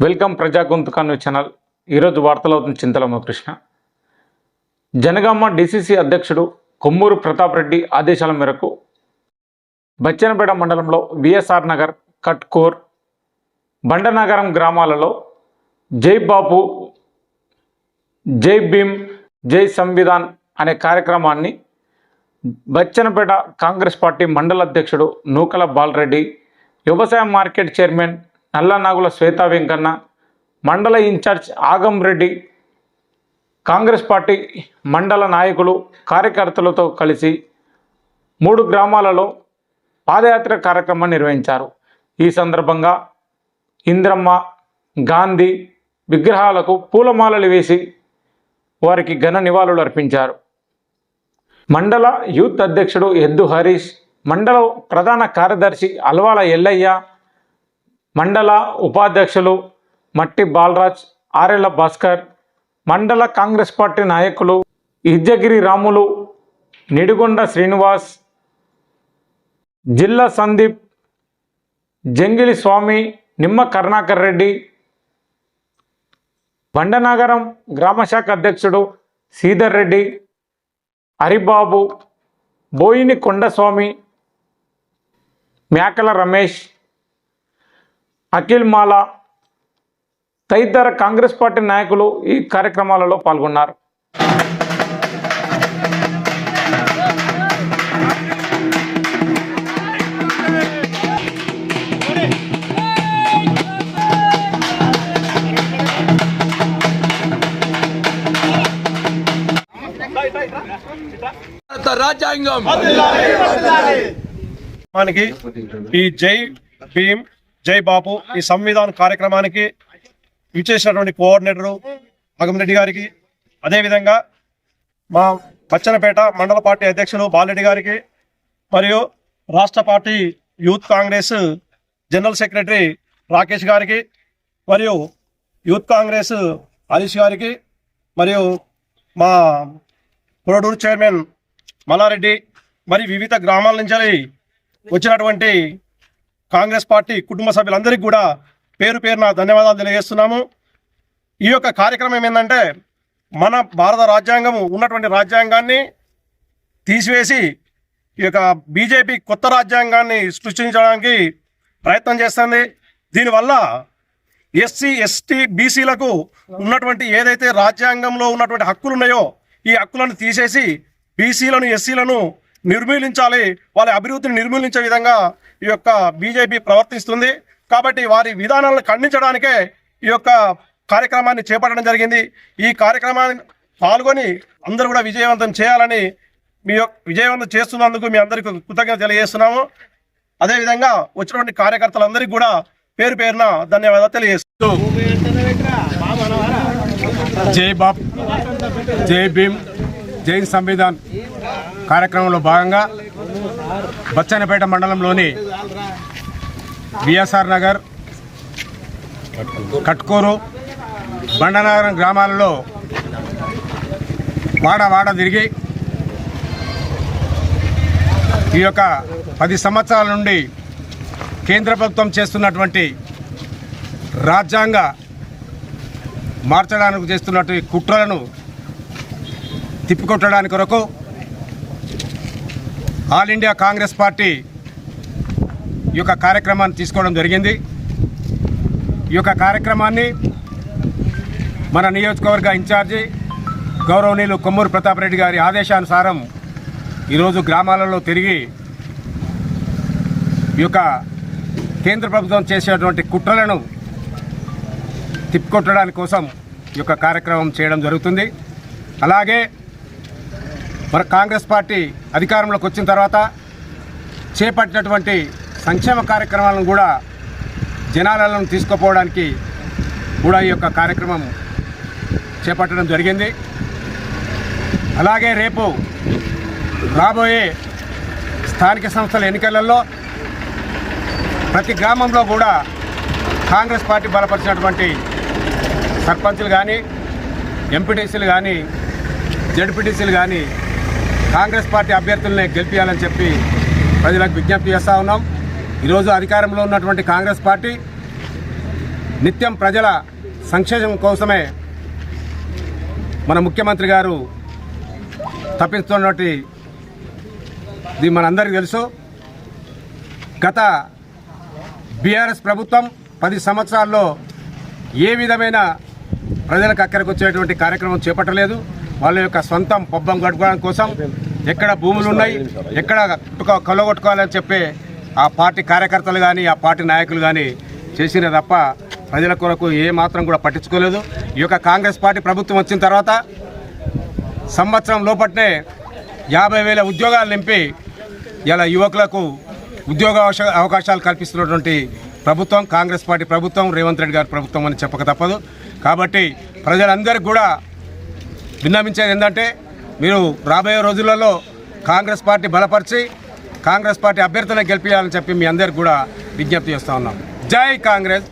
Welcome ప్రజా గొంతుక news channel. ఈరోజు వార్తలు అవుతున్న చింతలమ్మ కృష్ణ. జనగామ డిసిసి అధ్యక్షుడు కొమ్మూరు ప్రతాప్ రెడ్డి ఆదేశాల మేరకు బచ్చనపేట మండలంలో విఎస్ఆర్ నగర్, కట్కోర్, బండనగరం గ్రామాలలో జై బాపు, జై భీమ్, జై సంవిధాన్ అనే కార్యక్రమాన్ని బచ్చనపేట కాంగ్రెస్ పార్టీ మండల అధ్యక్షుడు నూకల బాలరెడ్డి, వ్యవసాయ మార్కెట్ చైర్మన్ నల్లనాగుల శ్వేతా వెంకన్న, మండల ఇన్ఛార్జ్ ఆగం రెడ్డి, కాంగ్రెస్ పార్టీ మండల నాయకులు, కార్యకర్తలతో కలిసి 3 గ్రామాలలో పాదయాత్ర కార్యక్రమాన్ని నిర్వహించారు. ఈ సందర్భంగా ఇంద్రమ్మ, గాంధీ విగ్రహాలకు పూలమాలలు వేసి వారికి ఘన నివాళులు అర్పించారు. మండల యూత్ అధ్యక్షుడు ఎద్దు హరీష్, మండల ప్రధాన కార్యదర్శి అల్వాల ఎల్లయ్య, మండల ఉపాధ్యక్షులు మట్టి బాలరాజ్, ఆరెళ్ల భాస్కర్, మండల కాంగ్రెస్ పార్టీ నాయకులు ఇజ్జగిరి రాములు, నిడిగొండ శ్రీనివాస్, జిల్లా సందీప్, జంగిలి స్వామి, నిమ్మ కరుణాకర్ రెడ్డి, బండనగరం గ్రామశాఖ అధ్యక్షుడు శ్రీధర్ రెడ్డి, హరిబాబు, బోయిని కొండస్వామి, మేకల రమేష్, అఖిల్ మాల తదితర కాంగ్రెస్ పార్టీ నాయకులు ఈ కార్యక్రమాలలో పాల్గొన్నారు. రాజ్యాంగం మనకి ఈ జై భీమ్, జై బాపు ఈ సంవిధాన కార్యక్రమానికి ఇచ్చేసినటువంటి కోఆర్డినేటరు ఆగంరెడ్డి గారికి, అదేవిధంగా మా బచ్చనపేట మండల పార్టీ అధ్యక్షులు బాలరెడ్డి గారికి, మరియు రాష్ట్ర party youth Congress general secretary Rakesh గారికి, మరియు యూత్ కాంగ్రెస్ హరీష్ గారికి, మరియు మా కొరడూరు చైర్మన్ మల్లారెడ్డి, మరి వివిధ గ్రామాల నుంచి వచ్చినటువంటి కాంగ్రెస్ పార్టీ కుటుంబ సభ్యులందరికీ కూడా పేరు పేరున ధన్యవాదాలు తెలియజేస్తున్నాము. ఈ యొక్క కార్యక్రమం ఏంటంటే, మన భారత రాజ్యాంగం ఉన్నటువంటి రాజ్యాంగాన్ని తీసివేసి ఈ యొక్క బీజేపీ కొత్త రాజ్యాంగాన్ని సృష్టించడానికి ప్రయత్నం చేస్తుంది. దీనివల్ల ఎస్సీ, ఎస్టీ, బీసీలకు ఉన్నటువంటి ఏదైతే రాజ్యాంగంలో ఉన్నటువంటి హక్కులు ఉన్నాయో ఈ హక్కులను తీసేసి బీసీలను, ఎస్సీలను నిర్మూలించాలి, వాళ్ళ అభివృద్ధిని నిర్మూలించే విధంగా ఈ యొక్క బీజేపీ ప్రవర్తిస్తుంది. కాబట్టి వారి విధానాలను ఖండించడానికే ఈ యొక్క కార్యక్రమాన్ని చేపట్టడం జరిగింది. ఈ కార్యక్రమాన్ని పాల్గొని అందరూ కూడా విజయవంతం చేయాలని, విజయవంతం చేస్తున్నందుకు మీ అందరికీ కృతజ్ఞత తెలియజేస్తున్నాము. అదేవిధంగా వచ్చినటువంటి కార్యకర్తలందరికీ కూడా పేరు పేరున ధన్యవాదాలు తెలియజేస్తూ జై బాప్, జై భీమ్, జై సంవిధాన్ కార్యక్రమంలో భాగంగా బచ్చనపేట మండలంలోని విఎస్ఆర్ నగర్, కట్కోరు, బండనగరం గ్రామాలలో వాడ తిరిగి ఈ యొక్క 10 సంవత్సరాల నుండి కేంద్ర ప్రభుత్వం చేస్తున్నటువంటి రాజ్యాంగ మార్చడానికి చేస్తున్నటువంటి కుట్రలను తిప్పికొట్టడానికి కొరకు ఆల్ ఇండియా కాంగ్రెస్ పార్టీ ఈ యొక్క కార్యక్రమాన్ని తీసుకోవడం జరిగింది. ఈ యొక్క కార్యక్రమాన్ని మన నియోజకవర్గ ఇన్ఛార్జి గౌరవనీయులు కొమ్మూరు ప్రతాప్ రెడ్డి గారి ఆదేశానుసారం ఈరోజు గ్రామాలలో తిరిగి ఈ యొక్క కేంద్ర ప్రభుత్వం చేసేటువంటి కుట్రలను తిప్పికొట్టడానికి కోసం ఈ యొక్క కార్యక్రమం చేయడం జరుగుతుంది. అలాగే మన కాంగ్రెస్ పార్టీ అధికారంలోకి వచ్చిన తర్వాత చేపట్టినటువంటి సంక్షేమ కార్యక్రమాలను కూడా జనాలను తీసుకుపోవడానికి కూడా ఈ యొక్క కార్యక్రమం చేపట్టడం జరిగింది. అలాగే రేపు రాబోయే స్థానిక సంస్థల ఎన్నికలలో ప్రతి గ్రామంలో కూడా కాంగ్రెస్ పార్టీ బలపరిచినటువంటి సర్పంచులు కానీ, ఎంపీటీసీలు కానీ, జడ్పీటీసీలు కానీ కాంగ్రెస్ పార్టీ అభ్యర్థులనే గెలిపించాలని చెప్పి ప్రజలకు విజ్ఞప్తి చేస్తూ ఉన్నాం. ఈరోజు అధికారంలో ఉన్నటువంటి కాంగ్రెస్ పార్టీ నిత్యం ప్రజల సంక్షేమం కోసమే మన ముఖ్యమంత్రి గారు తప్పిస్తున్నటువంటి ఇది మనందరికీ తెలుసు. గత బీఆర్ఎస్ ప్రభుత్వం 10 సంవత్సరాల్లో ఏ విధమైన ప్రజలకు అక్కడికి వచ్చేటువంటి కార్యక్రమం చేపట్టలేదు. వాళ్ళ యొక్క సొంతం పబ్బం గడుపుకోవడం కోసం ఎక్కడ భూములు ఉన్నాయి, ఎక్కడ కొల్లగొట్టుకోవాలని చెప్పి ఆ పార్టీ కార్యకర్తలు కానీ ఆ పార్టీ నాయకులు కానీ చేసిన తప్ప ప్రజల కొరకు ఏ మాత్రం కూడా పట్టించుకోలేదు. ఈ యొక్క కాంగ్రెస్ పార్టీ ప్రభుత్వం వచ్చిన తర్వాత సంవత్సరం లోపట్నే 50,000 ఉద్యోగాలు నింపి ఇలా యువకులకు ఉద్యోగ అవకాశాలు కల్పిస్తున్నటువంటి ప్రభుత్వం కాంగ్రెస్ పార్టీ ప్రభుత్వం, రేవంత్ రెడ్డి గారి ప్రభుత్వం అని చెప్పక తప్పదు. కాబట్టి ప్రజలందరికీ కూడా విన్నవించేది ఏంటంటే, మీరు రాబోయే రోజులలో కాంగ్రెస్ పార్టీ బలపరిచి కాంగ్రెస్ పార్టీ అభ్యర్థులను గెలిపించాలని చెప్పి మీ అందరికి కూడా విజ్ఞప్తి చేస్తూ ఉన్నాం. జై కాంగ్రెస్.